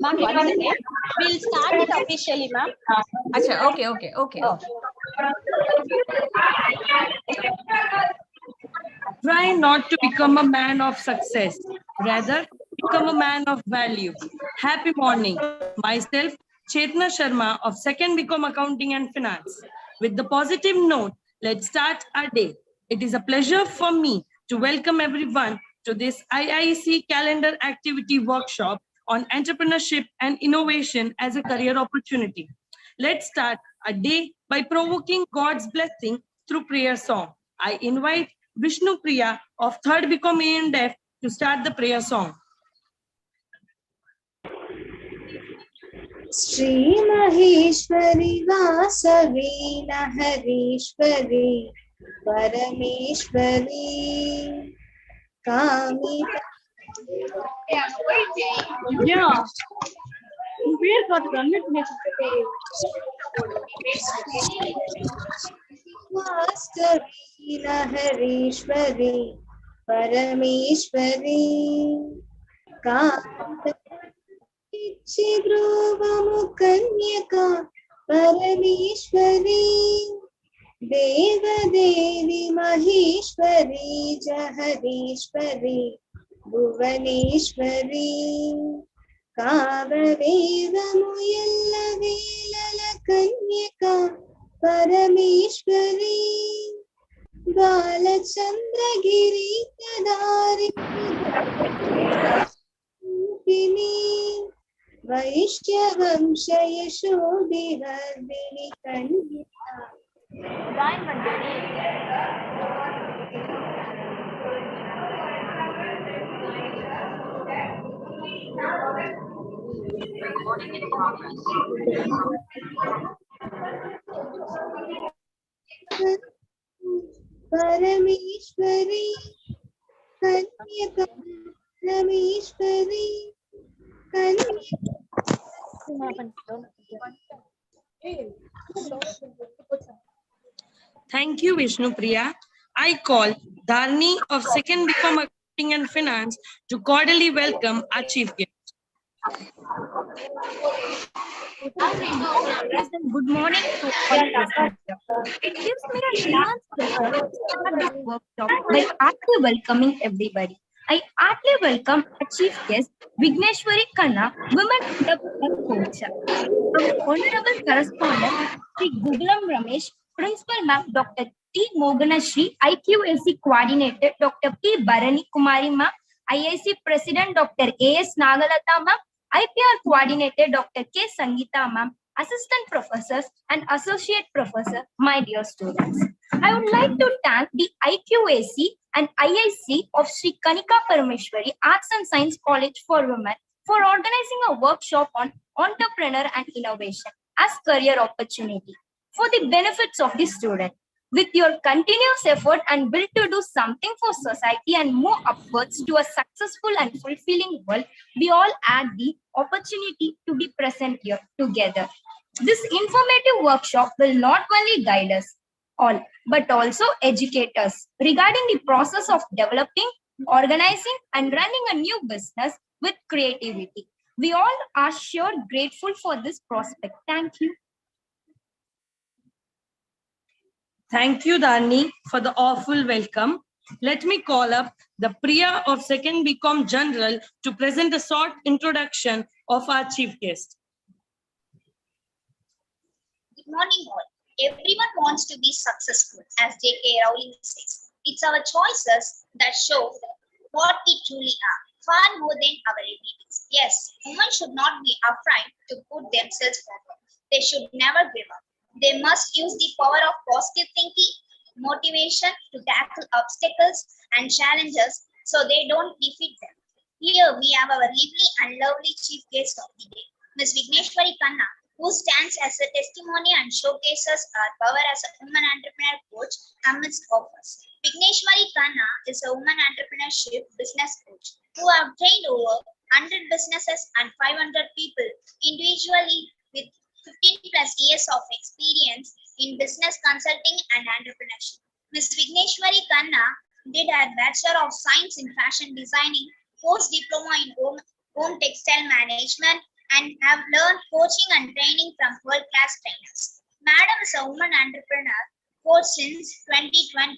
Ma'am, one second. We'll start it officially, ma'am. Acha, okay. Try not to become a man of success. Rather, become a man of value. Happy morning. Myself, Chetna Sharma of 2nd BCom Accounting and Finance. With the positive note, let's start our day. It is a pleasure for me to welcome everyone to this IIC Calendar Activity Workshop on Entrepreneurship and Innovation as a Career Opportunity. Let's start a day by provoking God's blessing through prayer song. I invite Vishnu Priya of 3rd BCom A&F to start the prayer song. Shri Maheshwari Vasavi Laharishwari Parameshwari Kamita. Yeah. We're got run it. Vasavi Laharishwari Parameshwari Kamita. Kanyaka Parameshwari Devadevi Maheshwari Jaharishwari Bhuvaneshwari Kavavevamuyalla Velala Kanyaka Parameshwari Balachandragiri Tadari Vaishyavanshayashodivardhini Kanyaka. Parameshwari Kanyaka Parameshwari Thank you, Vishnu Priya. I call Dharni of 2nd BCom Accounting and Finance to cordially welcome our chief guest. Good morning to all present here. It gives me an immense pleasure to start this workshop by heartily welcoming everybody. I heartily welcome our chief guest, Vigneshwari Khanna, Women Entrepreneur Coach. Our Honorable Correspondent, Sri Gugulam Ramesh, Principal Ma'am Dr. T. Moganashri, IQAC Coordinator, Dr. P. Bharani Kumari Ma'am, IIC President, Dr. A.S. Nagalata Ma'am, IPR Coordinator, Dr. K. Sangeeta Ma'am, Assistant Professors and Associate Professor, my dear students. I would like to thank the IQAC and IIC of Sri Kanika Parameshwari Arts and Science College for Women for organizing a workshop on entrepreneur and innovation as career opportunity for the benefits of the student. With your continuous effort and will to do something for society and move upwards to a successful and fulfilling world, we all had the opportunity to be present here together. This informative workshop will not only guide us all, but also educate us regarding the process of developing, organizing, and running a new business with creativity. We all are sure grateful for this prospect. Thank you. Thank you, Dharni, for the awful welcome. Let me call up the Priya of 2nd BCom General to present a short introduction of our chief guest. Good morning, all. Everyone wants to be successful, as J.K. Rowling says. It's our choices that show what we truly are, far more than our abilities. Yes, women should not be afraid to put themselves forward. They should never give up. They must use the power of positive thinking, motivation to tackle obstacles and challenges so they don't defeat them. Here we have our lively and lovely chief guest of the day, Ms. Vigneshwari Khanna, who stands as a testimony and showcases our power as a woman entrepreneur coach amidst of us. Vigneshwari Khanna is a woman entrepreneurship business coach who have trained over 100 businesses and 500 people individually with 15 plus years of experience in business consulting and entrepreneurship. Ms. Vigneshwari Khanna did her Bachelor of Science in Fashion Designing, post-diploma in home textile management, and have learned coaching and training from world-class trainers. Madam is a woman entrepreneur, coach since 2020,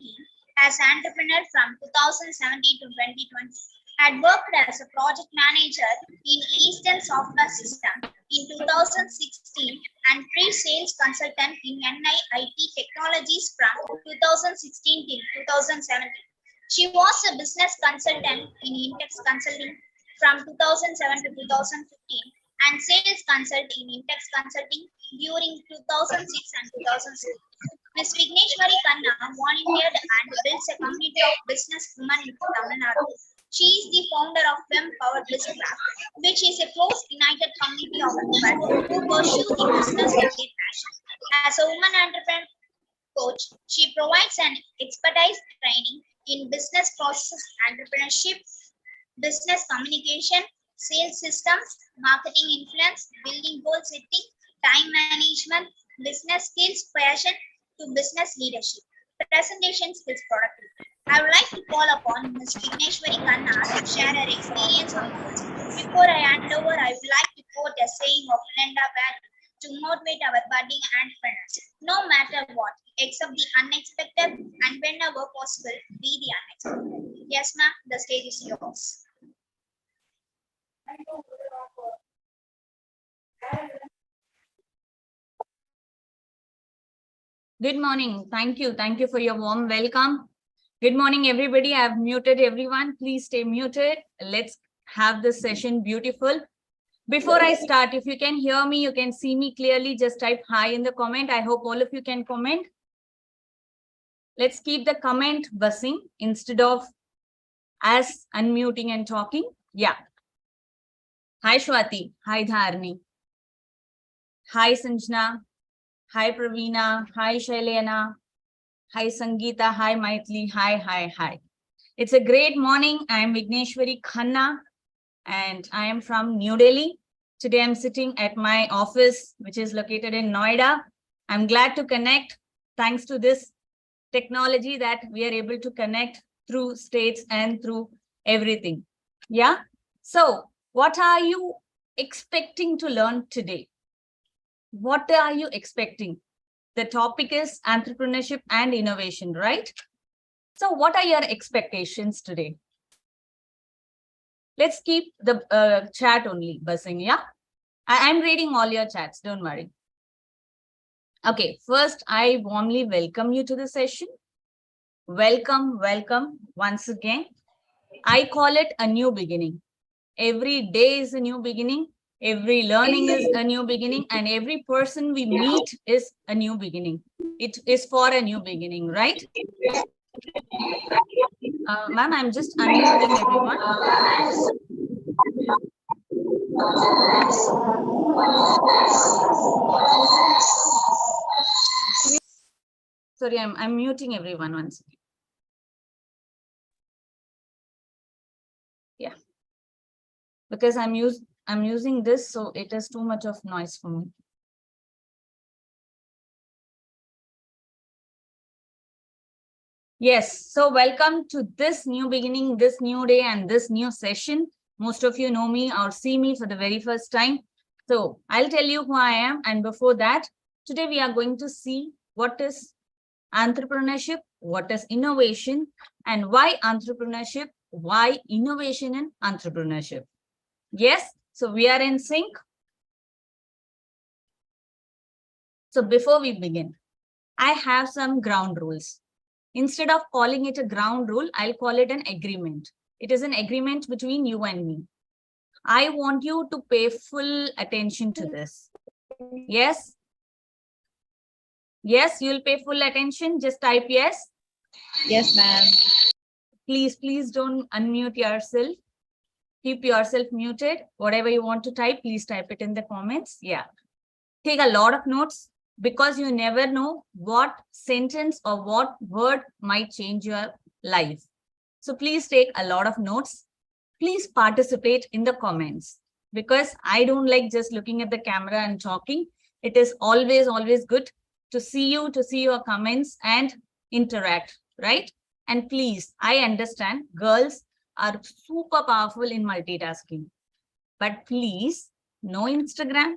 as entrepreneur from 2017 to 2020. Had worked as a project manager in Eastern Software System in 2016 and pre-sales consultant in NIIT Technologies from 2016 till 2017. She was a business consultant in Intex Consulting from 2007 to 2015 and sales consultant in Intex Consulting during 2006 and 2007. Ms. Vigneshwari Khanna volunteered and built a community of business women in Tamil Nadu. She is the founder of Fem Powered Businesscraft, which is a close united community of women who pursue the business with their passion. As a woman entrepreneur coach, she provides an expertise training in business process, entrepreneurship, business communication, sales systems, marketing influence, building goal setting, time management, business skills, passion to business leadership, presentation skills, productivity. I would like to call upon Ms. Vigneshwari Khanna to share her experience on this. Before I hand over, I would like to quote a saying of Linda Barry to motivate our budding entrepreneurs. No matter what, accept the unexpected and whenever possible, be the unexpected. Yes, ma'am, the stage is yours. Good morning. Thank you. Thank you for your warm welcome. Good morning, everybody. I've muted everyone. Please stay muted. Let's have this session beautiful. Before I start, if you can hear me, you can see me clearly, just type hi in the comment. I hope all of you can comment. Let's keep the comment buzzing instead of us unmuting and talking. Yeah. Hi, Shwati. Hi, Dharni. Hi, Sanjana. Hi, Praveena. Hi, Shailena. Hi, Sangeeta. Hi, Maitli. Hi. It's a great morning. I am Vigneshwari Khanna and I am from New Delhi. Today, I'm sitting at my office, which is located in Noida. I'm glad to connect thanks to this technology that we are able to connect through states and through everything. Yeah. So what are you expecting to learn today? What are you expecting? The topic is entrepreneurship and innovation, right? So what are your expectations today? Let's keep the chat only buzzing, yeah? I'm reading all your chats, don't worry. Okay, first, I warmly welcome you to the session. Welcome once again. I call it a new beginning. Every day is a new beginning. Every learning is a new beginning, and every person we meet is a new beginning. It is for a new beginning, right? Ma'am, I'm just unmuting everyone. Sorry, I'm muting everyone once again. Yeah, because I'm using this, so it is too much of noise for me. Yes, so welcome to this new beginning, this new day, and this new session. Most of you know me or see me for the very first time. So I'll tell you who I am. And before that, today we are going to see what is entrepreneurship, what is innovation, and why entrepreneurship, why innovation in entrepreneurship. Yes, so we are in sync. So before we begin, I have some ground rules. Instead of calling it a ground rule, I'll call it an agreement. It is an agreement between you and me. I want you to pay full attention to this. Yes? Yes, you'll pay full attention. Just type yes. Yes, ma'am. Please don't unmute yourself. Keep yourself muted. Whatever you want to type, please type it in the comments. Yeah. Take a lot of notes because you never know what sentence or what word might change your life. So please take a lot of notes. Please participate in the comments because I don't like just looking at the camera and talking. It is always good to see you, to see your comments and interact, right? And please, I understand girls are super powerful in multitasking, but please no Instagram,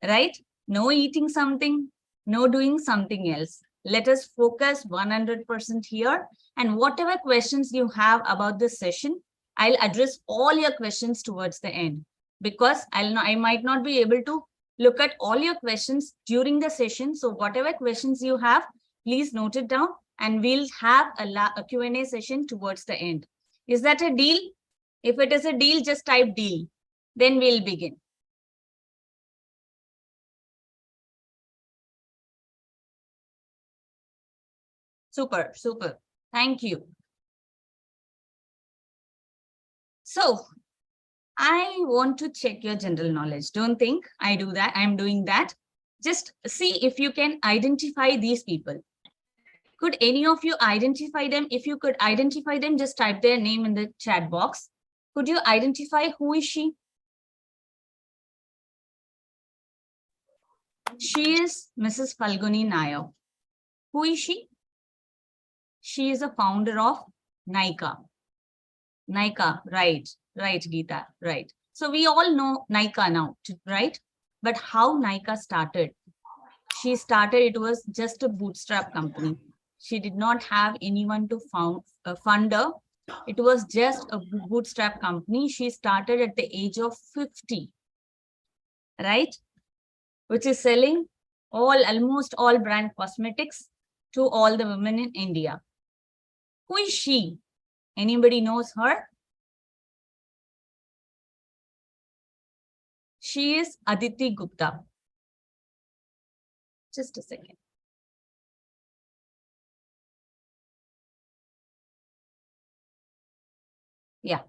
right? No eating something, no doing something else. Let us focus 100% here. And whatever questions you have about this session, I'll address all your questions towards the end, because I might not be able to look at all your questions during the session. So whatever questions you have, please note it down, and we'll have a Q&A session towards the end. Is that a deal? If it is a deal, just type deal. Then we'll begin. Super, super. Thank you. So I want to check your general knowledge. Don't think I do that. I'm doing that. Just see if you can identify these people. Could any of you identify them? If you could identify them, just type their name in the chat box. Could you identify who is she? She is Mrs. Falguni Nair. Who is she? She is a founder of Nykaa. Nykaa, right, Geeta, right. So we all know Nykaa now, right? But how Nykaa started? She started, it was just a bootstrap company. She did not have anyone to fund her. It was just a bootstrap company. She started at the age of 50, right? Which is selling almost all brand cosmetics to all the women in India. Who is she? Anybody knows her? She is Aditi Gupta. Just a second. Yeah.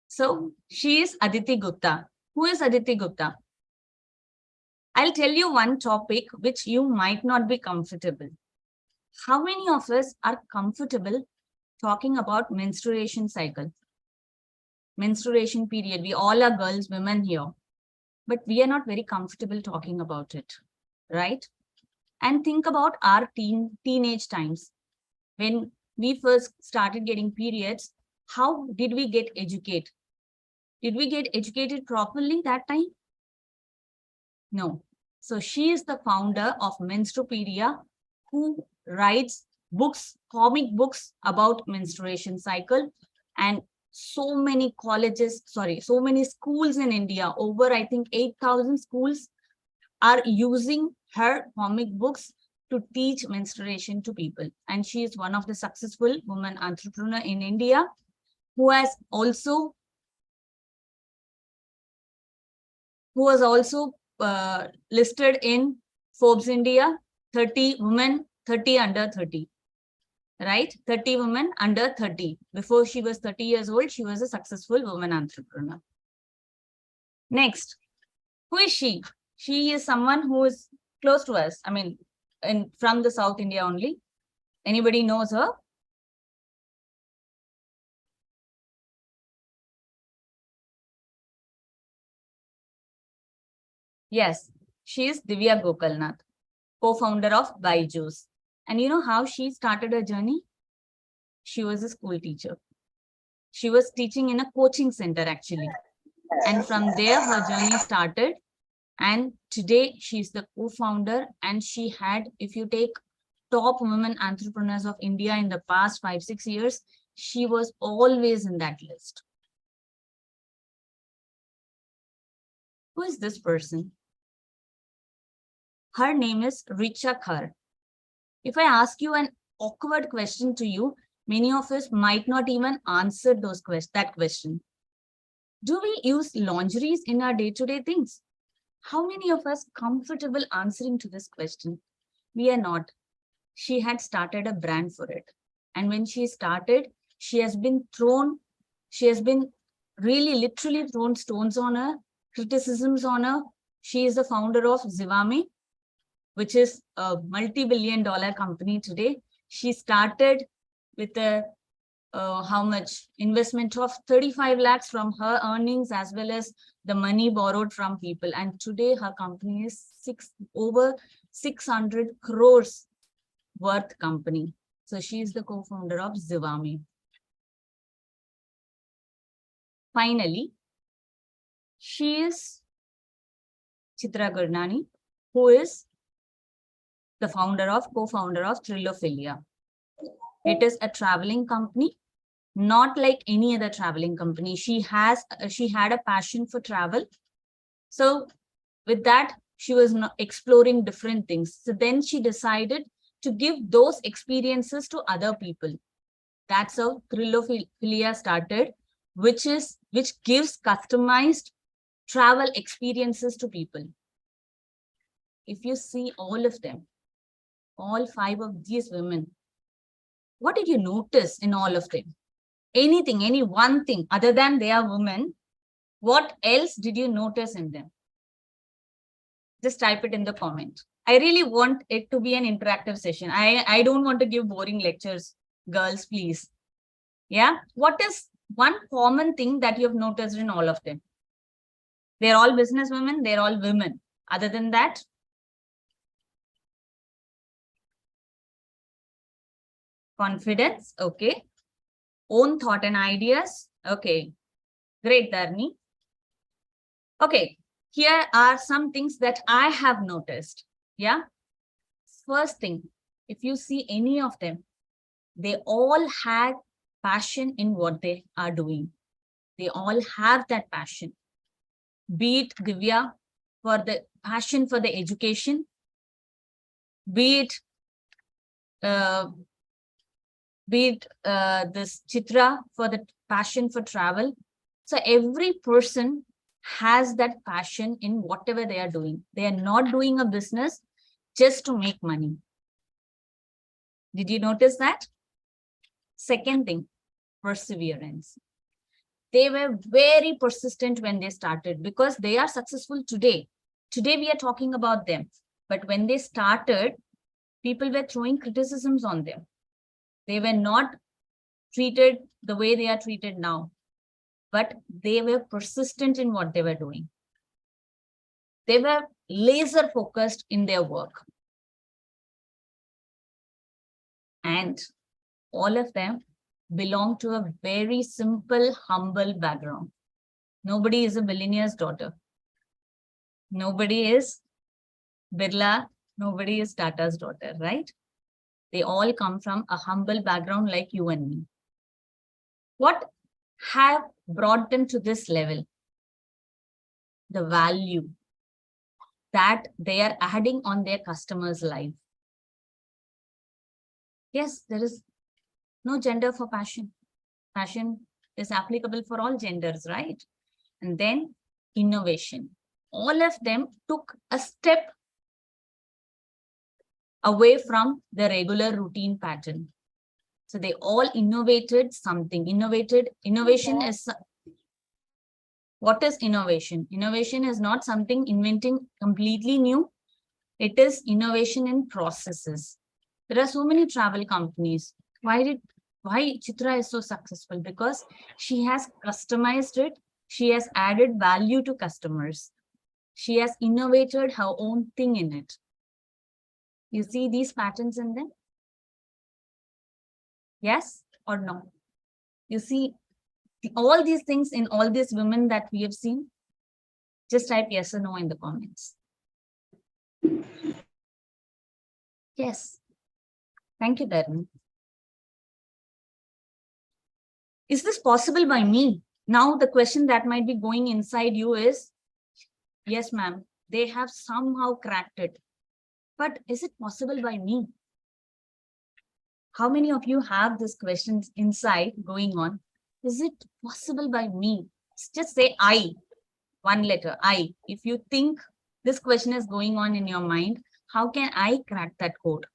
So she is Aditi Gupta. Who is Aditi Gupta? I'll tell you one topic which you might not be comfortable. How many of us are comfortable talking about menstruation cycle? Menstruation period. We all are girls, women here, but we are not very comfortable talking about it, right? And think about our teenage times. When we first started getting periods, how did we get educated? Did we get educated properly that time? No. So she is the founder of Menstrupedia, who writes books, comic books about menstruation cycle. And so many so many schools in India, over I think 8,000 schools are using her comic books to teach menstruation to people. And she is one of the successful women entrepreneur in India, who was also listed in Forbes India 30 women 30 under 30, right? 30 women under 30. Before she was 30 years old, she was a successful woman entrepreneur. Next, who is she? She is someone who is close to us. I mean, from the South India only. Anybody knows her? Yes, she is Divya Gokalnath, co-founder of Byju's. And you know how she started her journey? She was a school teacher. She was teaching in a coaching center actually. And from there, her journey started. And today she's the co-founder, and she had, if you take top women entrepreneurs of India in the past 5-6 years, she was always in that list. Who is this person? Her name is Richa Khar. If I ask you an awkward question to you, many of us might not even answer that question. Do we use lingeries in our day-to-day things? How many of us comfortable answering to this question? We are not. She had started a brand for it. And when she started, she has been really literally thrown stones on her, criticisms on her. She is the founder of Zivame, which is a multi-billion-dollar company today. She started with a how much investment of 35 lakhs from her earnings, as well as the money borrowed from people. And today her company is over 600 crores worth company. So she is the co-founder of Zivame. Finally, she is Chitra Gurnani, who is the co-founder of Trilophilia. It is a traveling company, not like any other traveling company. She had a passion for travel. So with that, she was exploring different things. So then she decided to give those experiences to other people. That's how Trilophilia started, which gives customized travel experiences to people. If you see all of them, all 5 of these women, what did you notice in all of them? Anything, any one thing other than they are women, what else did you notice in them? Just type it in the comment. I really want it to be an interactive session. I don't want to give boring lectures, girls, please. Yeah. What is one common thing that you have noticed in all of them? They're all business women. They're all women. Other than that, confidence. Okay. Own thought and ideas. Okay. Great, Dharni. Okay. Here are some things that I have noticed. Yeah. First thing, if you see any of them, they all had passion in what they are doing. They all have that passion. Be it Divya for the passion for the education, be it this Chitra for the passion for travel. So every person has that passion in whatever they are doing. They are not doing a business just to make money. Did you notice that? Second thing, perseverance. They were very persistent when they started because they are successful today. Today we are talking about them. But when they started, people were throwing criticisms on them. They were not treated the way they are treated now. But they were persistent in what they were doing. They were laser focused in their work. And all of them belong to a very simple, humble background. Nobody is a billionaire's daughter. Nobody is Birla. Nobody is Tata's daughter, right? They all come from a humble background like you and me. What have brought them to this level? The value that they are adding on their customers' life. Yes, there is no gender for passion. Passion is applicable for all genders, right? And then innovation. All of them took a step away from the regular routine pattern. So they all innovated something. Innovation is, what is innovation? Innovation is not something inventing completely new. It is innovation in processes. There are so many travel companies. Why Chitra is so successful? Because she has customized it. She has added value to customers. She has innovated her own thing in it. You see these patterns in them? Yes or no? You see all these things in all these women that we have seen? Just type yes or no in the comments. Yes. Thank you, Darren. Is this possible by me? Now the question that might be going inside you is, yes, ma'am, they have somehow cracked it. But is it possible by me? How many of you have this questions inside going on? Is it possible by me? Just say I, one letter, I. If you think this question is going on in your mind, how can I crack that code?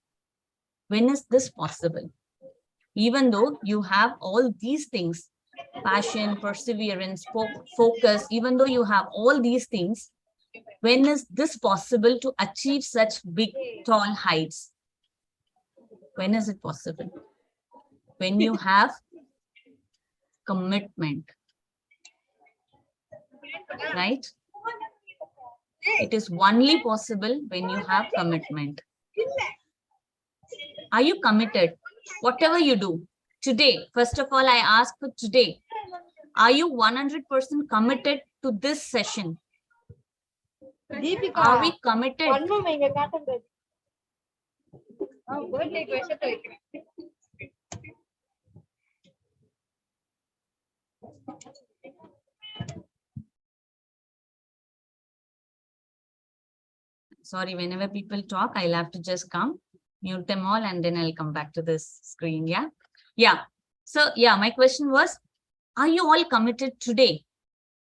When is this possible? Even though you have all these things, passion, perseverance, focus, even though you have all these things, when is this possible to achieve such big, tall heights? When is it possible? When you have commitment, right? It is only possible when you have commitment. Are you committed? Whatever you do today, first of all, I ask for today. Are you 100% committed to this session? Deepika Are we committed? பண்ணுவோம் இங்க காட்டுங்க birthday விஷயத்தை வைக்கிறேன் Sorry, whenever people talk, I'll have to just come, mute them all, and then I'll come back to this screen. Yeah. Yeah. So, yeah, my question was, are you all committed today?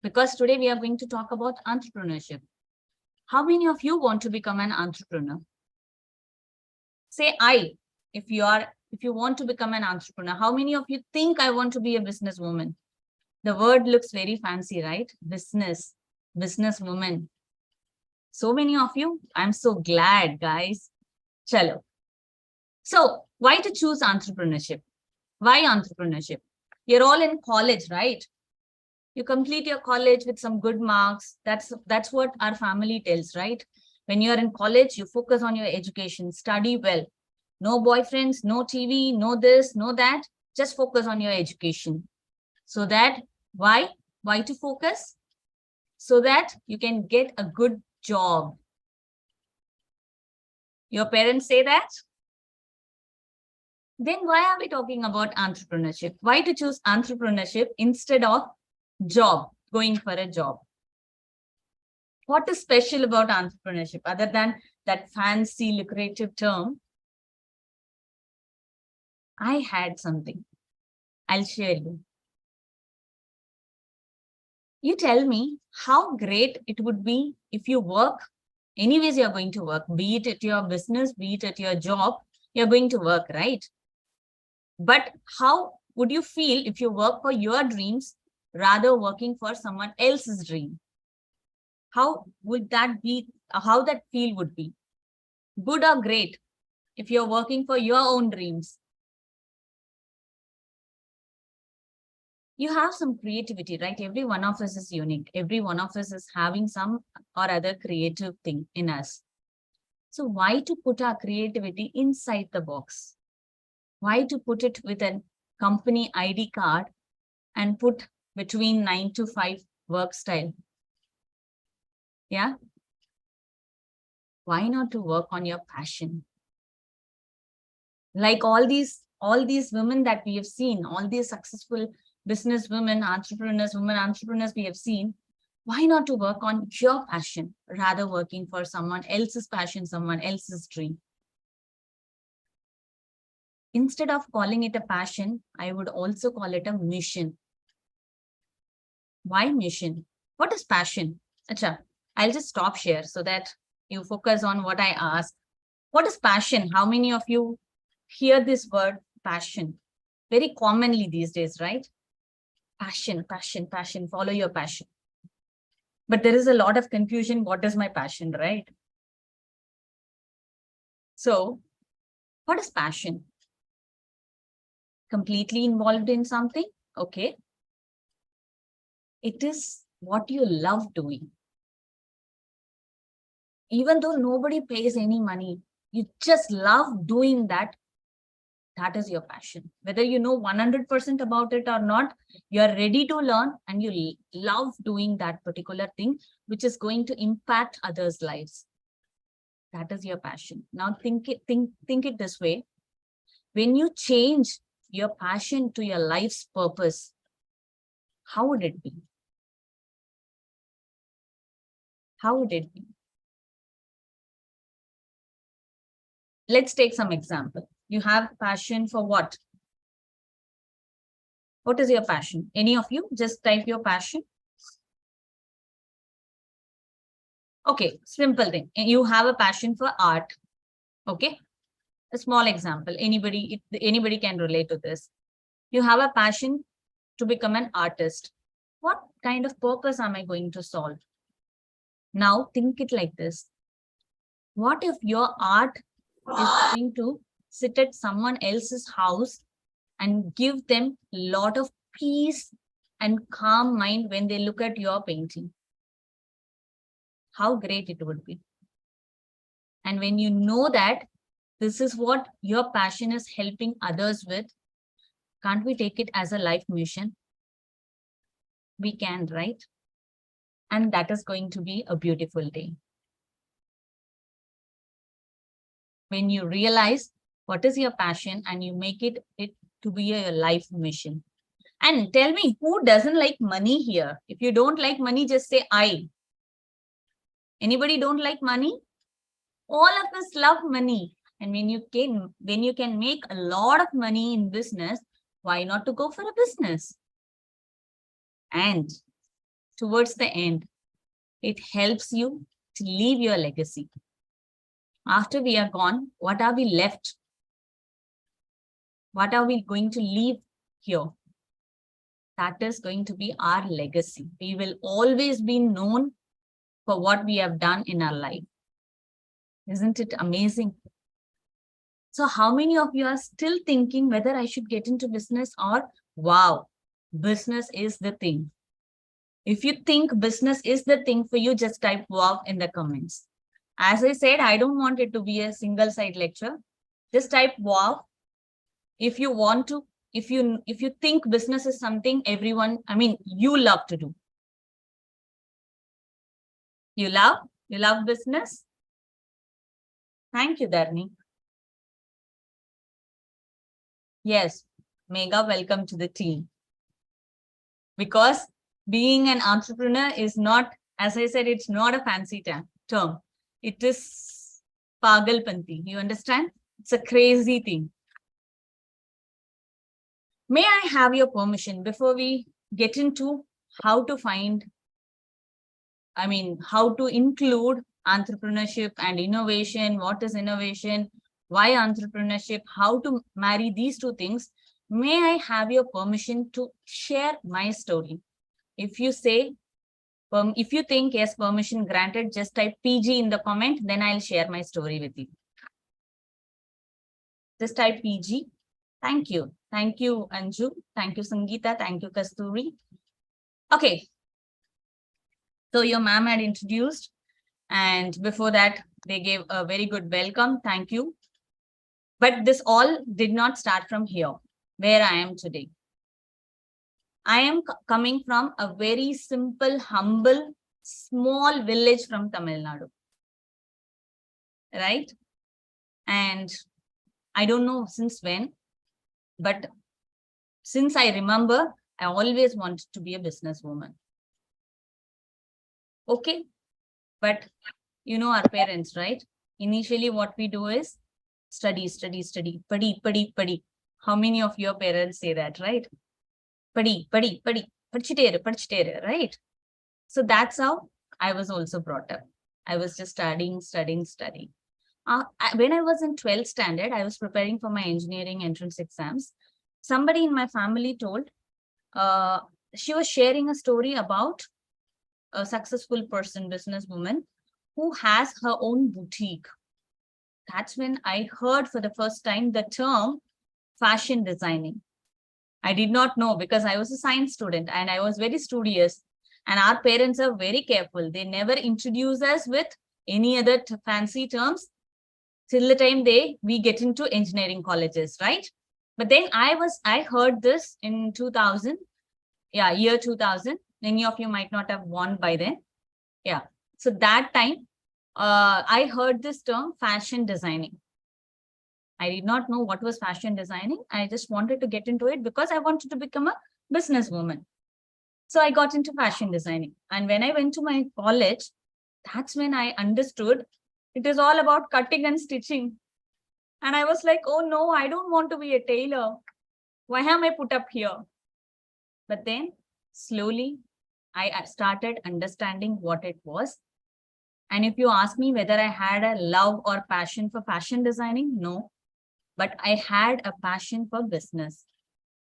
Because today we are going to talk about entrepreneurship. How many of you want to become an entrepreneur? Say I, if you want to become an entrepreneur. How many of you think I want to be a businesswoman? The word looks very fancy, right? Businesswoman. So many of you, I'm so glad, guys. Chalo. So why to choose entrepreneurship? Why entrepreneurship? You're all in college, right? You complete your college with some good marks. That's what our family tells, right? When you're in college, you focus on your education, study well. No boyfriends, no TV, no this, no that. Just focus on your education. So that, why to focus? So that you can get a good job. Your parents say that? Then why are we talking about entrepreneurship? Why to choose entrepreneurship instead of job, going for a job? What is special about entrepreneurship other than that fancy lucrative term? I had something. I'll share you. You tell me how great it would be if you work. Anyways, you're going to work, be it at your business, be it at your job, you're going to work, right? But how would you feel if you work for your dreams rather working for someone else's dream? How would that be? How that feel would be? Good or great if you're working for your own dreams? You have some creativity, right? Every one of us is unique. Every one of us is having some or other creative thing in us. So why to put our creativity inside the box? Why to put it with a company ID card and put between 9 to 5 work style? Yeah. Why not to work on your passion? Like all these women that we have seen, all these successful business women, entrepreneurs we have seen, why not to work on your passion rather working for someone else's passion, someone else's dream? Instead of calling it a passion, I would also call it a mission. Why mission? What is passion? Acha, I'll just stop here so that you focus on what I asked. What is passion? How many of you hear this word passion very commonly these days, right? Passion, passion, passion, follow your passion. But there is a lot of confusion. What is my passion, right? So what is passion? Completely involved in something? Okay. It is what you love doing. Even though nobody pays any money, you just love doing that. That is your passion. Whether you know 100% about it or not, you're ready to learn and you love doing that particular thing, which is going to impact others' lives. That is your passion. Now think it this way. When you change your passion to your life's purpose, how would it be? How would it be? Let's take some example. You have passion for what? What is your passion? Any of you? Just type your passion. Okay, simple thing. You have a passion for art. Okay, a small example. Anybody can relate to this. You have a passion to become an artist. What kind of purpose am I going to solve? Now think it like this. What if your art is going to sit at someone else's house and give them a lot of peace and calm mind when they look at your painting? How great it would be. And when you know that this is what your passion is helping others with, can't we take it as a life mission? We can, right? And that is going to be a beautiful day. when you realize what is your passion and you make it to be a life mission. And tell me, who doesn't like money here? If you don't like money, just say I. Anybody don't like money? All of us love money. And when you can make a lot of money in business, why not to go for a business? And towards the end, it helps you to leave your legacy. After we are gone, what are we left? What are we going to leave here? That is going to be our legacy. We will always be known for what we have done in our life. Isn't it amazing? So how many of you are still thinking whether I should get into business or, wow, business is the thing? If you think business is the thing for you, just type wow in the comments. As I said, I don't want it to be a single side lecture. Just type wow. If you want to, if you think business is something you love to do. You love business? Thank you, Dharni. Yes, mega welcome to the team. Because being an entrepreneur is not, as I said, it's not a fancy term. It is pagalpanti. You understand? It's a crazy thing. May I have your permission before we get into how to how to include entrepreneurship and innovation? What is innovation? Why entrepreneurship? How to marry these two things? May I have your permission to share my story? If you say, if you think yes, permission granted, just type PG in the comment, then I'll share my story with you. Just type PG. Thank you. Thank you, Anju. Thank you, Sangeeta. Thank you, Kasturi. Okay. So your ma'am had introduced, and before that, they gave a very good welcome. Thank you. But this all did not start from here, where I am today. I am coming from a very simple, humble, small village from Tamil Nadu. Right? And I don't know since when, but since I remember, I always wanted to be a businesswoman. Okay. But you know our parents, right? Initially, what we do is study, padi. How many of your parents say that, right? Padi, padichiteru, right? So that's how I was also brought up. I was just studying. When I was in 12th standard, I was preparing for my engineering entrance exams. Somebody in my family told, she was sharing a story about a successful person, businesswoman, who has her own boutique. That's when I heard for the first time the term fashion designing. I did not know because I was a science student and I was very studious. And our parents are very careful. They never introduce us with any other fancy terms till the time we get into engineering colleges, right? But then I heard this in 2000. Yeah, year 2000. Many of you might not have born by then. Yeah. So that time, I heard this term fashion designing. I did not know what was fashion designing. I just wanted to get into it because I wanted to become a businesswoman. So I got into fashion designing. And when I went to my college, that's when I understood it is all about cutting and stitching. And I was like, oh no, I don't want to be a tailor. Why am I put up here? But then slowly I started understanding what it was. And if you ask me whether I had a love or passion for fashion designing, no. But I had a passion for business.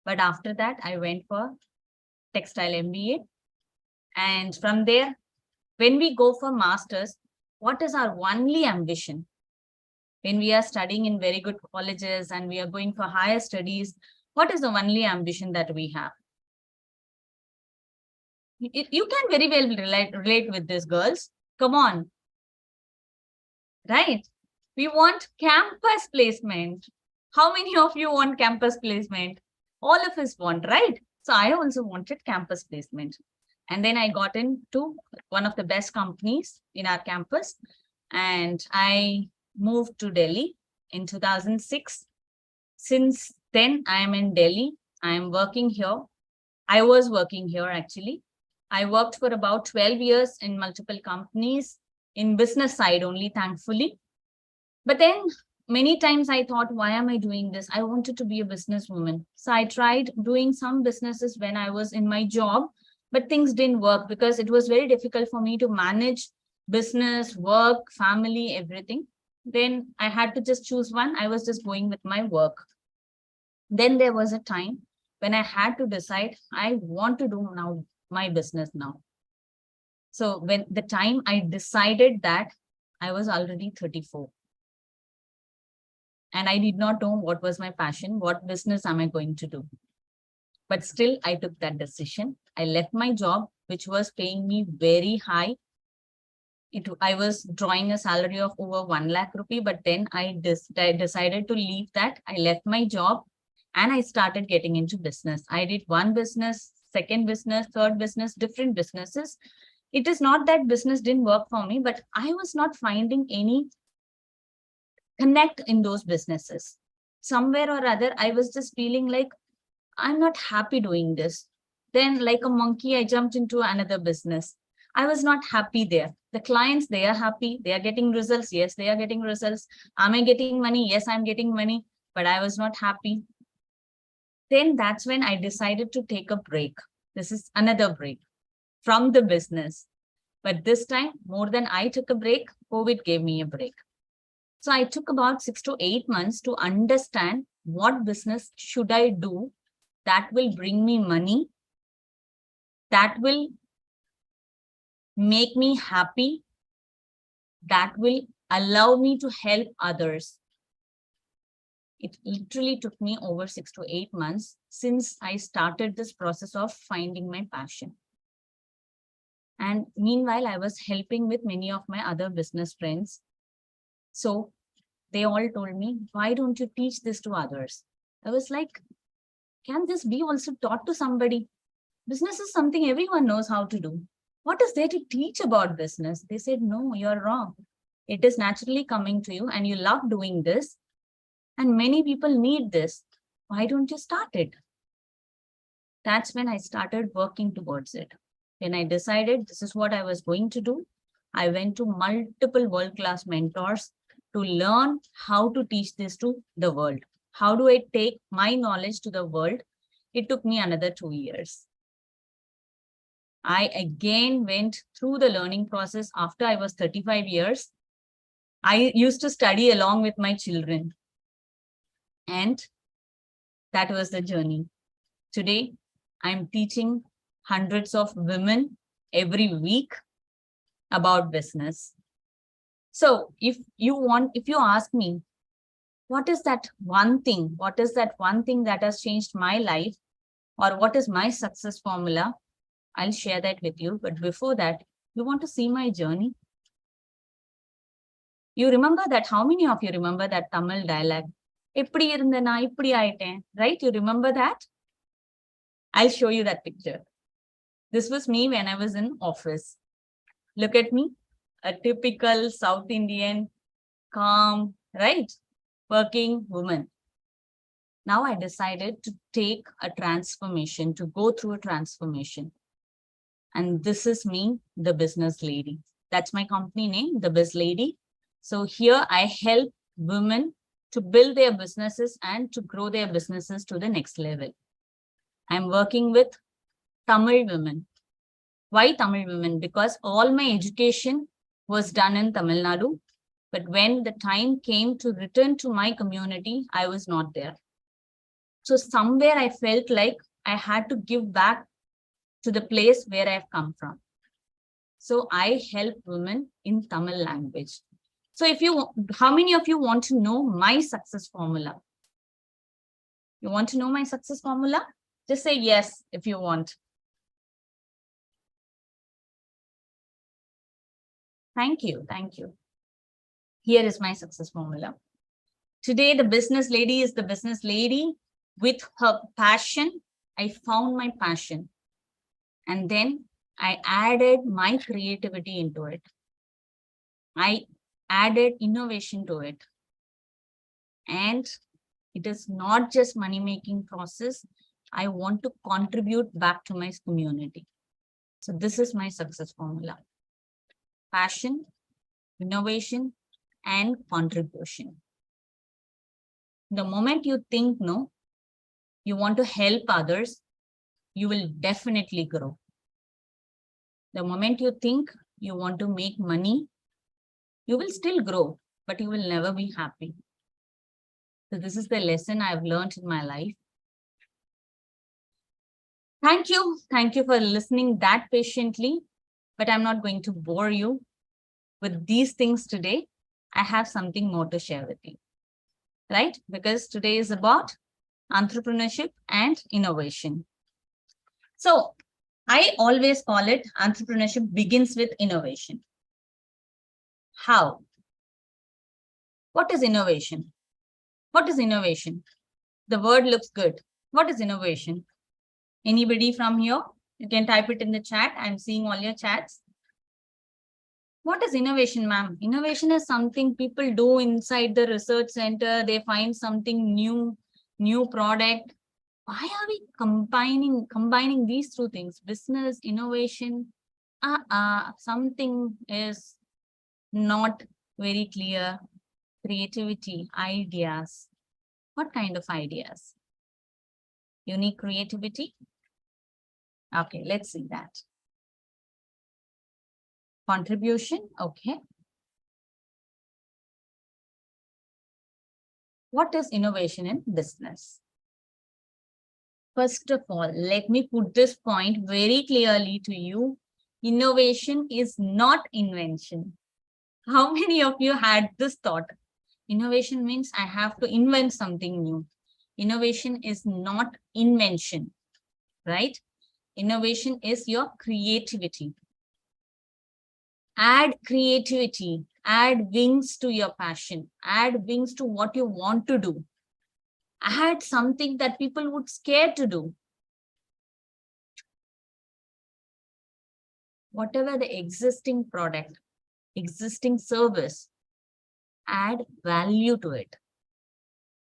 But after that, I went for textile MBA. And from there, when we go for masters, what is our only ambition? When we are studying in very good colleges and we are going for higher studies, what is the only ambition that we have? You can very well relate with this, girls. Come on. Right? We want campus placement. How many of you want campus placement? All of us want, right? So I also wanted campus placement. And then I got into one of the best companies in our campus. And I moved to Delhi. in 2006. Since then, I am in Delhi. I am working here. I was working here actually. I worked for about 12 years in multiple companies in business side only, thankfully. But then many times I thought, why am I doing this? I wanted to be a businesswoman. So I tried doing some businesses when I was in my job, but things didn't work because it was very difficult for me to manage business, work, family, everything. Then I had to just choose one. I was just going with my work. Then there was a time when I had to decide, I want to do now my business now. So when the time I decided that, I was already 34. And I did not know what was my passion, what business am I going to do. But still, I took that decision. I left my job, which was paying me very high. I was drawing a salary of over 1 lakh rupee, but then I decided to leave that. I left my job and I started getting into business. I did one business, second business, third business, different businesses. It is not that business didn't work for me, but I was not finding any connect in those businesses. Somewhere or other, I was just feeling like I'm not happy doing this. Then like a monkey, I jumped into another business. I was not happy there. The clients, they are happy. They are getting results. Yes, they are getting results. Am I getting money? Yes, I'm getting money, but I was not happy. Then that's when I decided to take a break. This is another break from the business. But this time, more than I took a break, COVID gave me a break. So I took about 6 to 8 months to understand what business should I do that will bring me money, that will make me happy, that will allow me to help others. It literally took me over 6 to 8 months since I started this process of finding my passion. And meanwhile, I was helping with many of my other business friends. So they all told me, why don't you teach this to others? I was like, can this be also taught to somebody? Business is something everyone knows how to do. What is there to teach about business? They said, no, you're wrong. It is naturally coming to you and you love doing this. And many people need this. Why don't you start it? That's when I started working towards it. When I decided this is what I was going to do, I went to multiple world-class mentors to learn how to teach this to the world. How do I take my knowledge to the world? It took me another 2 years. I again went through the learning process after I was 35 years. I used to study along with my children. And that was the journey. Today, I'm teaching hundreds of women every week about business. So if you ask me, what is that one thing? What is that one thing that has changed my life? Or what is my success formula? I'll share that with you. But before that, you want to see my journey? You remember that? How many of you remember that Tamil dialogue? Right? You remember that? I'll show you that picture. This was me when I was in office. Look at me, a typical South Indian, calm, right? Working woman. Now I decided to take a transformation, to go through a transformation. And this is me, the business lady. That's my company name, the Biz Lady. So here I help women to build their businesses and to grow their businesses to the next level. I'm working with Tamil women. Why Tamil women? Because all my education was done in Tamil Nadu. But when the time came to return to my community, I was not there. So somewhere I felt like I had to give back to the place where I've come from. So I help women in Tamil language. So how many of you want to know my success formula? You want to know my success formula? Just say yes if you want. Thank you. Thank you. Here is my success formula. Today, the business lady is the business lady with her passion. I found my passion. And then I added my creativity into it. I added innovation to it. And it is not just money-making process. I want to contribute back to my community. So this is my success formula. Passion, innovation, and contribution. The moment you think, no, you want to help others, you will definitely grow. The moment you think you want to make money, you will still grow, but you will never be happy. So this is the lesson I've learned in my life. Thank you. Thank you for listening that patiently, but I'm not going to bore you with these things today. I have something more to share with you, right? Because today is about entrepreneurship and innovation. So I always call it entrepreneurship begins with innovation. How? What is innovation? What is innovation? The word looks good. What is innovation? Anybody from here? You can type it in the chat. I'm seeing all your chats. What is innovation, ma'am? Innovation is something people do inside the research center. They find something new product. Why are we combining these two things? Business, innovation. Something is not very clear. Creativity, ideas. What kind of ideas? Unique creativity? Okay, let's see that. Contribution, okay. What is innovation in business? First of all, let me put this point very clearly to you. Innovation is not invention. How many of you had this thought? Innovation means I have to invent something new. Innovation is not invention, right? Innovation is your creativity. Add creativity, add wings to your passion, add wings to what you want to do. Add something that people would scare to do. Whatever the existing product, existing service, add value to it.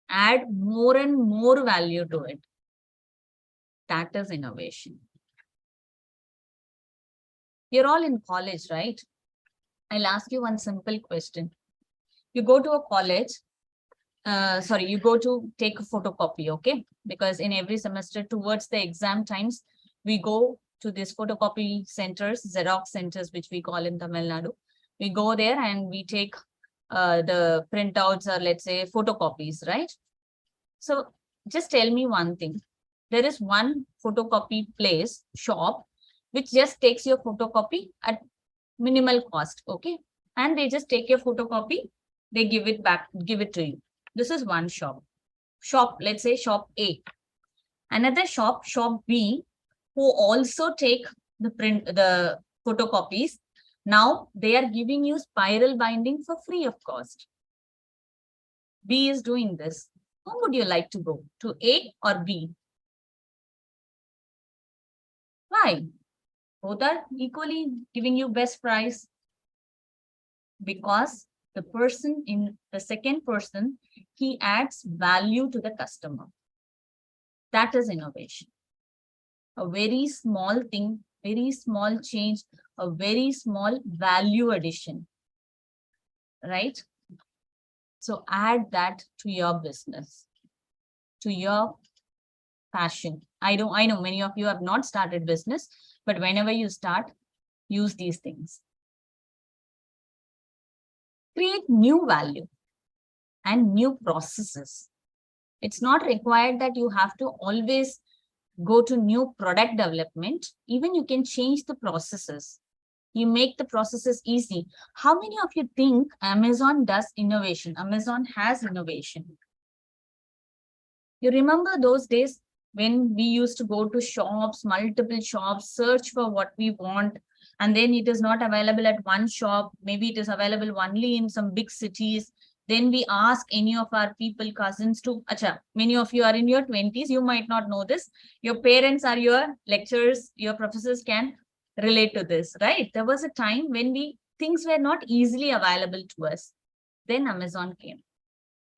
Add more and more value to it. That is innovation. You're all in college, right? I'll ask you one simple question. You go to a college, you go to take a photocopy, okay? Because in every semester towards the exam times, we go to these photocopy centers, Xerox centers, which we call in Tamil Nadu. We go there and we take the printouts or let's say photocopies, right? So just tell me one thing. There is one photocopy place, shop, which just takes your photocopy at minimal cost, okay? And they just take your photocopy, they give it back, give it to you. This is one shop. Let's say shop A. Another shop B, who also take the photocopies. Now they are giving you spiral binding for free of cost. B is doing this. Who would you like to go? To A or B? Why? Both are equally giving you best price. Because the second person, he adds value to the customer. That is innovation. A very small thing, very small change, a very small value addition, right? So add that to your business, to your passion. I know many of you have not started business, but whenever you start, use these things. Create new value and new processes. It's not required that you have to always go to new product development. Even you can change the processes. You make the processes easy. How many of you think Amazon does innovation? Amazon has innovation. You remember those days when we used to go to shops, multiple shops, search for what we want, and then it is not available at one shop. Maybe it is available only in some big cities. Then we ask any of our people, cousins to, many of you are in your 20s, you might not know this. Your parents are your lecturers, your professors can relate to this, right? There was a time when things were not easily available to us. Then Amazon came.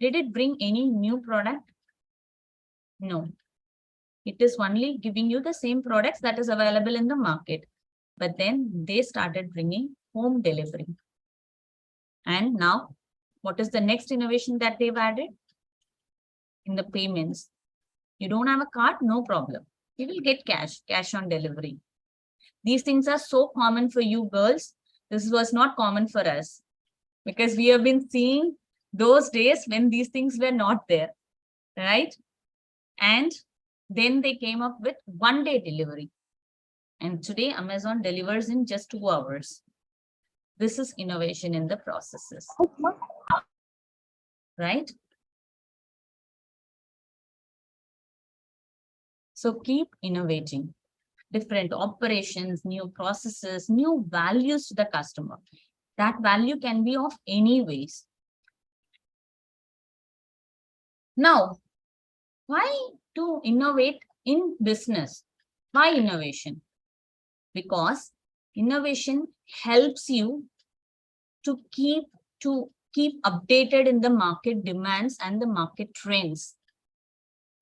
Did it bring any new product? No. It is only giving you the same products that is available in the market. But then they started bringing home delivery. And now, what is the next innovation that they've added? In the payments. You don't have a card, no problem. You will get cash on delivery. These things are so common for you girls. This was not common for us because we have been seeing those days when these things were not there, right? And then they came up with 1-day delivery. And today Amazon delivers in just 2 hours. This is innovation in the processes, right? So keep innovating. Different operations, new processes, new values to the customer. That value can be of any ways. Now, why to innovate in business? Why innovation? Because innovation helps you to keep updated in the market demands and the market trends.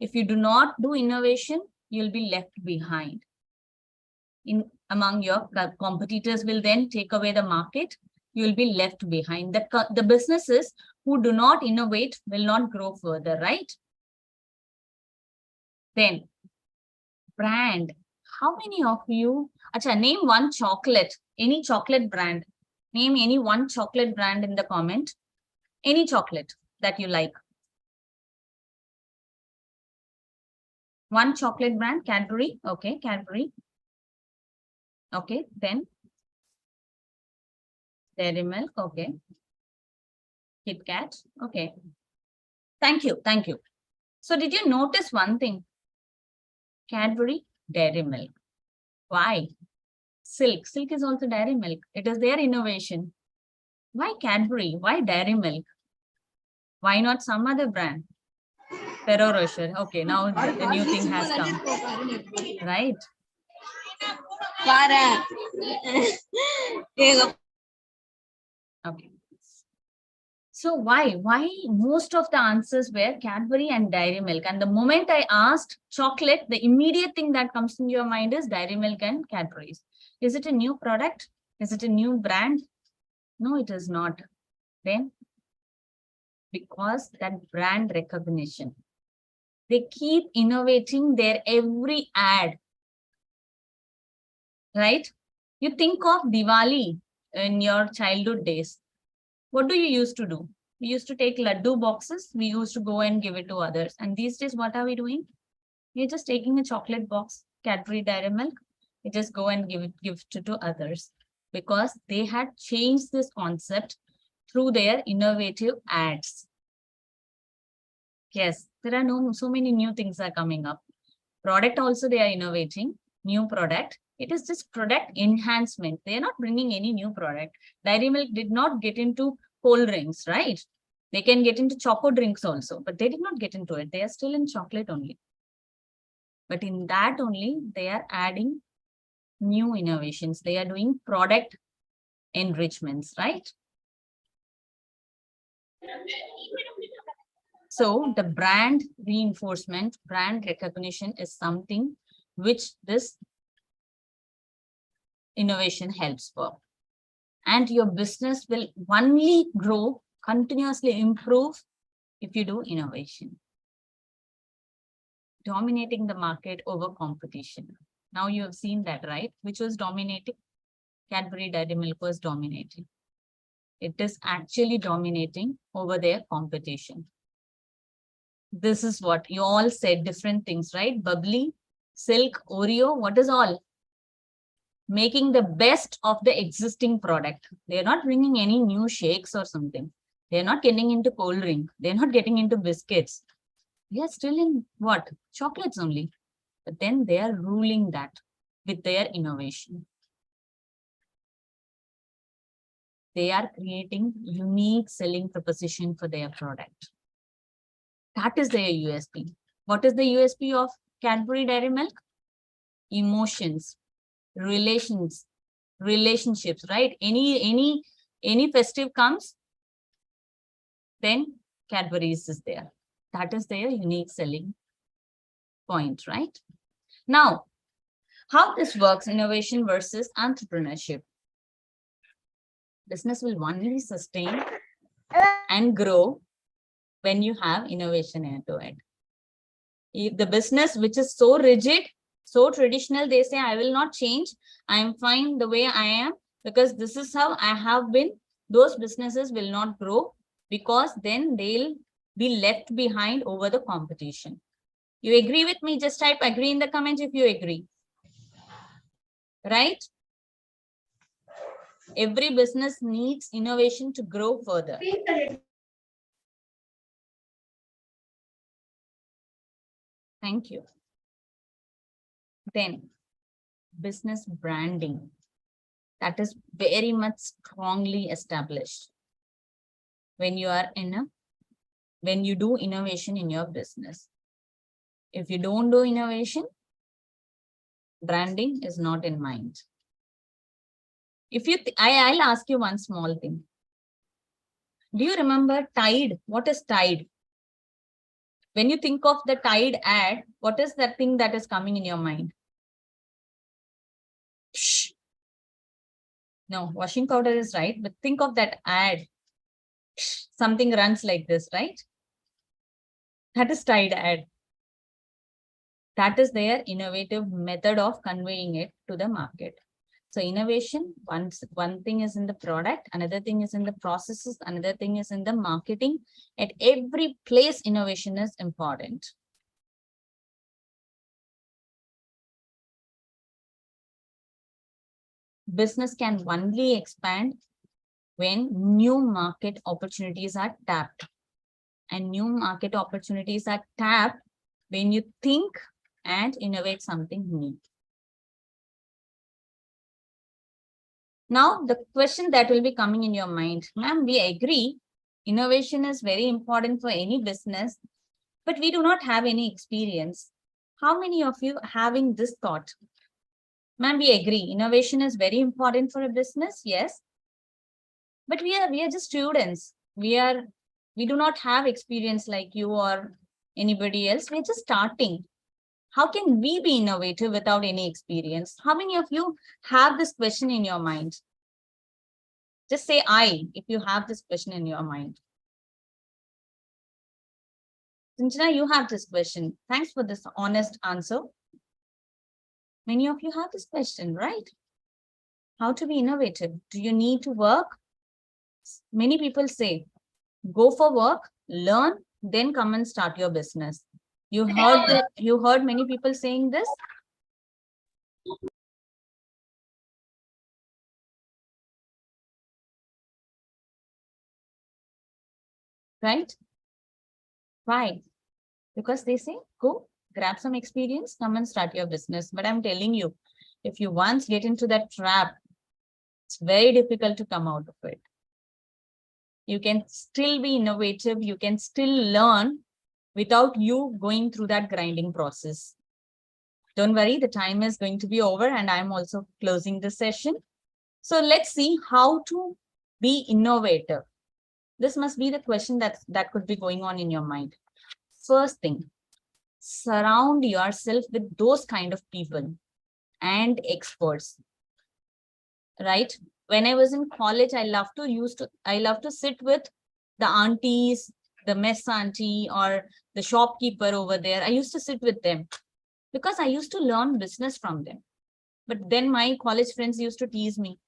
If you do not do innovation, you'll be left behind. Among your competitors will then take away the market. You will be left behind. The businesses who do not innovate will not grow further, right? Then, brand. How many of you, Acha, name one chocolate, any chocolate brand. Name any one chocolate brand in the comment. Any chocolate that you like. One chocolate brand, Cadbury. Okay, Cadbury. Okay, then Dairy Milk. Okay. Kit Kat. Okay. Thank you. Thank you. So did you notice one thing? Cadbury, Dairy Milk. Why? Silk. Silk is also Dairy Milk. It is their innovation. Why Cadbury? Why Dairy Milk? Why not some other brand? Ferrero Rocher. Okay, now the new thing has come. Right? Okay. So why most of the answers were Cadbury and Dairy Milk? And the moment I asked chocolate, the immediate thing that comes in your mind is Dairy Milk and Cadbury's. Is it a new product? Is it a new brand? No, it is not. Then, because that brand recognition. They keep innovating their every ad. Right? You think of Diwali in your childhood days. What do you used to do? We used to take laddu boxes. We used to go and give it to others. And these days, what are we doing? We're just taking a chocolate box, Cadbury Dairy Milk. We just go and give it to others because they had changed this concept through their innovative ads. Yes, there are so many new things are coming up. Product also they are innovating, new product. It is just product enhancement. They are not bringing any new product. Dairy Milk did not get into cold drinks, right? They can get into choco drinks also, but they did not get into it. They are still in chocolate only. But in that only, they are adding new innovations. They are doing product enrichments, right? So the brand reinforcement, brand recognition is something which this innovation helps for. And your business will only grow, continuously improve if you do innovation. Dominating the market over competition. Now you have seen that, right? Which was dominating? Cadbury Dairy Milk was dominating. It is actually dominating over their competition. This is what you all said, different things, right? Bubbly, Silk, Oreo, what is all? Making the best of the existing product. They're not bringing any new shakes or something. They're not getting into cold drink. They're not getting into biscuits. They are still in what? Chocolates only. But then they are ruling that with their innovation. They are creating unique selling proposition for their product. That is their USP. What is the USP of Cadbury Dairy Milk? Emotions, relationships, right? Any festive comes, then Cadbury's is there. That is their unique selling point, right? Now, how this works, innovation versus entrepreneurship. Business will only sustain and grow when you have innovation into it. If the business which is so rigid, so traditional, they say, I will not change. I am fine the way I am because this is how I have been. Those businesses will not grow because then they'll be left behind over the competition. You agree with me? Just type agree in the comments if you agree. Right? Every business needs innovation to grow further. Thank you. Then, business branding. That is very much strongly established when you are when you do innovation in your business. If you don't do innovation, branding is not in mind. If you, I'll ask you one small thing. Do you remember Tide? What is Tide? When you think of the Tide ad, what is that thing that is coming in your mind? Psh. No, washing powder is right, but think of that ad. Psh. Something runs like this, right? That is Tide ad. That is their innovative method of conveying it to the market. So innovation, one thing is in the product, another thing is in the processes, another thing is in the marketing. At every place, innovation is important. Business can only expand when new market opportunities are tapped. And new market opportunities are tapped when you think and innovate something new. Now, the question that will be coming in your mind, ma'am, we agree, innovation is very important for any business, but we do not have any experience. How many of you having this thought? Ma'am, we agree, innovation is very important for a business, yes. But we are just students. We do not have experience like you or anybody else. We're just starting. How can we be innovative without any experience? How many of you have this question in your mind? Just say I if you have this question in your mind. Sanjana, you have this question. Thanks for this honest answer. Many of you have this question, right? How to be innovative? Do you need to work? Many people say, go for work, learn, then come and start your business. You heard many people saying this? Right? Why? Because they say, go grab some experience, come and start your business. But I'm telling you, if you once get into that trap, it's very difficult to come out of it. You can still be innovative. You can still learn without you going through that grinding process. Don't worry, the time is going to be over and I'm also closing the session. So let's see how to be innovative. This must be the question that could be going on in your mind. First thing, surround yourself with those kind of people and experts, right? When I was in college, I love to sit with the aunties, the mess auntie or the shopkeeper over there. I used to sit with them because I used to learn business from them. But then my college friends used to tease me.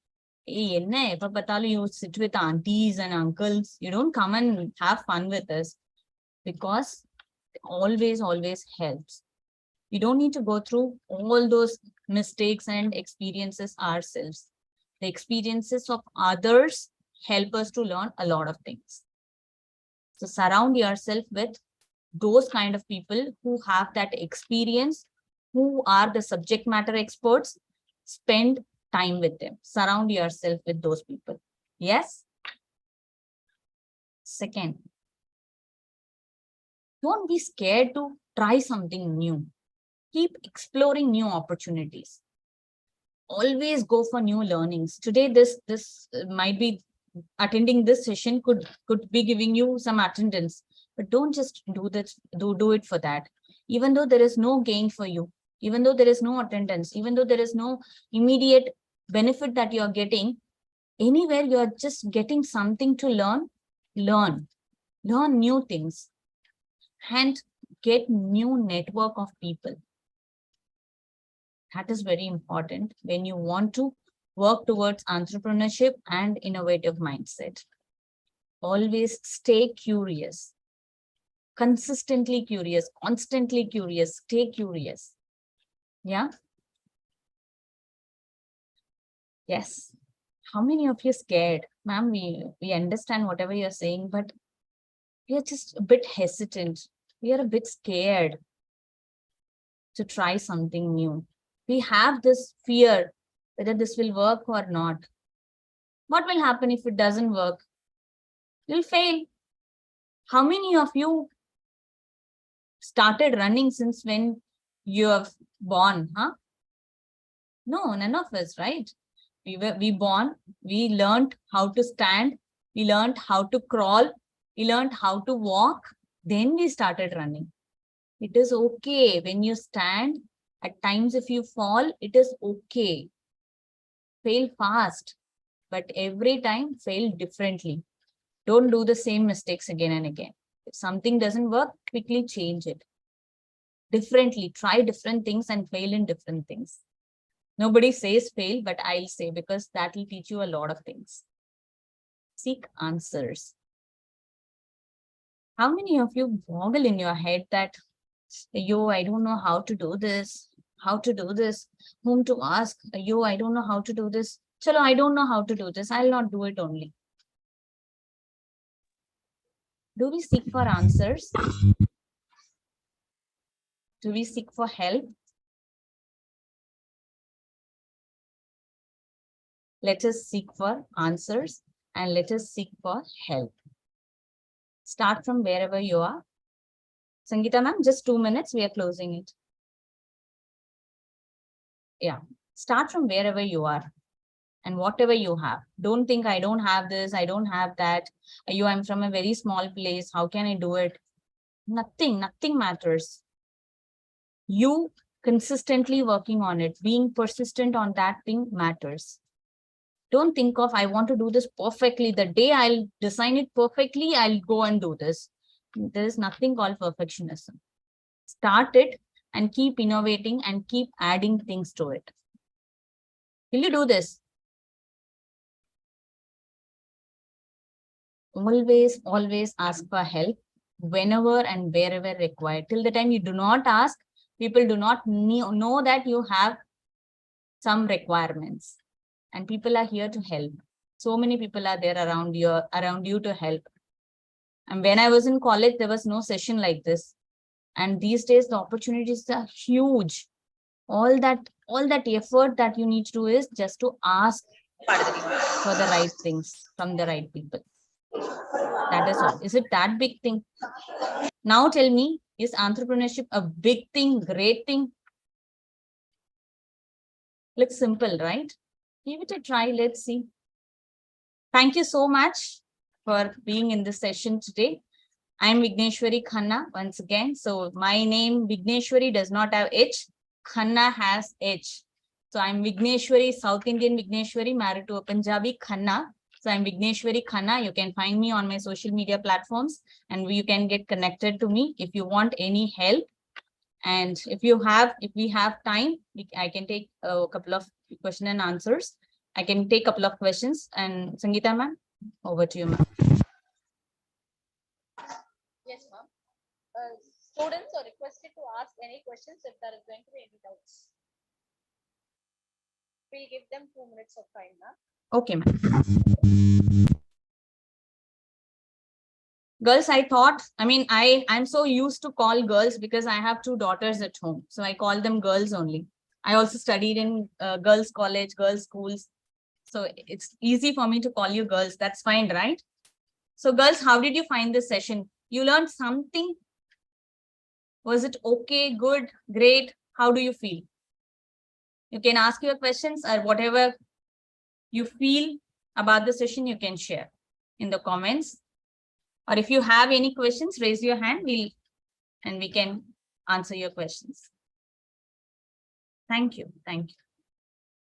Hey, you sit with aunties and uncles. You don't come and have fun with us, because it always helps. We don't need to go through all those mistakes and experiences ourselves. The experiences of others help us to learn a lot of things. So surround yourself with those kind of people who have that experience, who are the subject matter experts. Spend time with them. Surround yourself with those people. Yes? Second, don't be scared to try something new. Keep exploring new opportunities. Always go for new learnings. Today, this might be attending this session could be giving you some attendance. But don't just do this, do it for that. Even though there is no gain for you, even though there is no attendance, even though there is no immediate benefit that you are getting, anywhere you are just getting something to learn new things and get new network of people. That is very important when you want to work towards entrepreneurship and innovative mindset. Always stay curious, consistently curious, constantly curious, stay curious. Yeah. Yes. How many of you scared? Ma'am, we understand whatever you're saying, but we are just a bit hesitant. We are a bit scared to try something new. We have this fear whether this will work or not. What will happen if it doesn't work? You'll fail. How many of you started running since when you have born? Huh? No, none of us, right? We born, we learned how to stand, we learned how to crawl, we learned how to walk, then we started running. It is okay when you stand. At times, if you fall, it is okay. Fail fast, but every time fail differently. Don't do the same mistakes again and again. If something doesn't work, quickly change it. Differently, try different things and fail in different things. Nobody says fail, but I'll say because that will teach you a lot of things. Seek answers. How many of you boggle in your head that, yo, I don't know how to do this, whom to ask, yo, I don't know how to do this. Chalo, I don't know how to do this. I'll not do it only. Do we seek for answers? Do we seek for help? Let us seek for answers and let us seek for help. Start from wherever you are. Sangeeta ma'am, just 2 minutes, we are closing it. Yeah, start from wherever you are and whatever you have. Don't think I don't have this, I don't have that. I'm from a very small place, how can I do it? Nothing matters. You consistently working on it, being persistent on that thing matters. Don't think of, I want to do this perfectly. The day I'll design it perfectly, I'll go and do this. There is nothing called perfectionism. Start it and keep innovating and keep adding things to it. Will you do this? Always ask for help whenever and wherever required. Till the time you do not ask, people do not know that you have some requirements. And people are here to help. So many people are there around you to help. And when I was in college, there was no session like this. And these days, the opportunities are huge. All that effort that you need to do is just to ask for the right things from the right people. That is all. Is it that big thing? Now tell me, is entrepreneurship a big thing, great thing? Looks simple, right? Give it a try. Let's see. Thank you so much for being in this session today. I'm Vigneshwari Khanna once again. So my name Vigneshwari does not have H. Khanna has H. So I'm Vigneshwari, South Indian Vigneshwari, married to a Punjabi Khanna. So I'm Vigneshwari Khanna. You can find me on my social media platforms and you can get connected to me if you want any help. And if we have time, I can take a couple of question and answers. I can take a couple of questions. And Sangeeta ma'am, over to you, ma'am. Yes, ma'am. Students are requested to ask any questions if there is going to be any doubts. We'll give them 2 minutes of time, ma'am. Okay, ma'am. Girls, I'm so used to call girls because I have 2 daughters at home. So I call them girls only. I also studied in girls' college, girls' schools. So it's easy for me to call you girls. That's fine, right? So girls, how did you find this session? You learned something? Was it okay, good, great? How do you feel? You can ask your questions or whatever you feel about the session, you can share in the comments. Or if you have any questions, raise your hand, and we can answer your questions. Thank you. Thank you.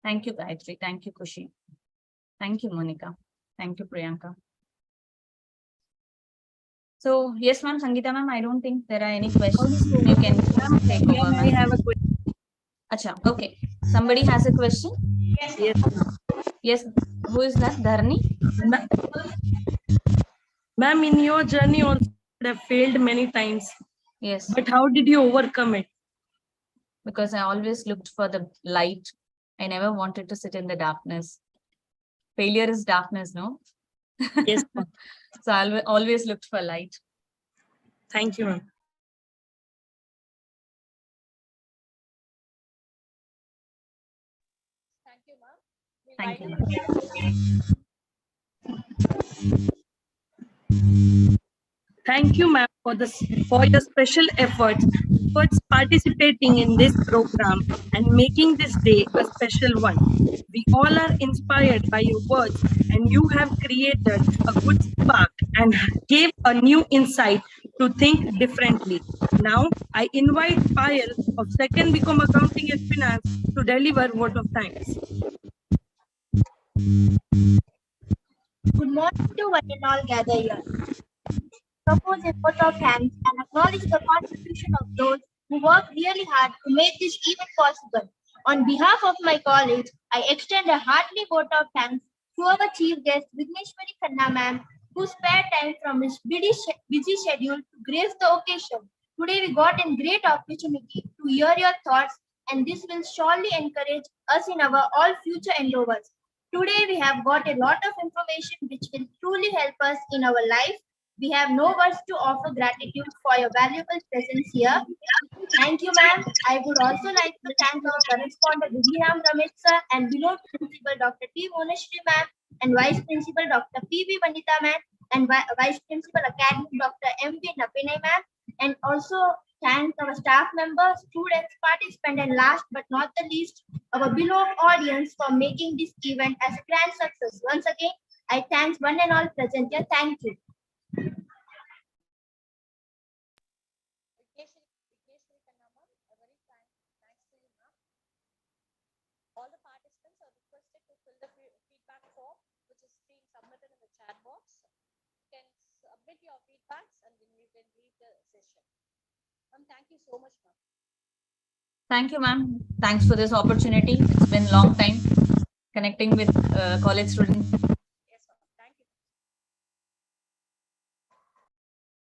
Thank you, Gayatri. Thank you, Kushi. Thank you, Monica. Thank you, Priyanka. So, yes, ma'am, Sangeeta ma'am, I don't think there are any questions. You can take over, I ma'am. have a question. Acha, okay. Somebody has a question? Yes, Yes. Who is that? Dharani? ma'am, in your journey also you have failed many times, Yes. but how did you overcome it? Because I always looked for the light. I never wanted to sit in the darkness. Failure is darkness, no? Yes, ma'am. So I always looked for light. Thank you, ma'am. Thank you, ma'am. We'll Thank you, invite Thank you, ma'am, for your special efforts towards participating in this program and making this day a special one. We all are inspired by your words, and you have created a good spark and gave a new insight to think differently. Now, I invite Payal of Second BCom Accounting and Finance to deliver vote of thanks. Good morning to one and all gather here. Propose a vote of thanks and acknowledge the contribution of those who worked really hard to make this event possible. On behalf of my college, I extend a hearty vote of thanks to our chief guest, Vigneshwari Khanna ma'am, who spared time from his busy schedule to grace the occasion. Today we got a great opportunity to hear your thoughts, and this will surely encourage us in our all future endeavors. Today we have got a lot of information which will truly help us in our life. We have no words to offer gratitude for your valuable presence here. Thank you, ma'am. I would also like to thank our correspondent Vigiram Ramesh sir and below Principal Dr. T. Monashri ma'am and Vice Principal Dr. P.V. Vanita ma'am and Vice Principal Academic Dr. M.V. Napine ma'am, and also thank our staff members, students, participants, and last but not the least, our beloved audience for making this event as a grand success. Once again, I thank one and all present here. Thank you. Vigneshwari Khanna ma'am. A very thanks to you, ma'am. All the participants are requested to fill the feedback form, which is being submitted in the chat box. You can submit your feedbacks and then you can leave the session. Ma'am, thank you so much, ma'am. Thank you, ma'am. Thanks for this opportunity. It's been a long time connecting with college students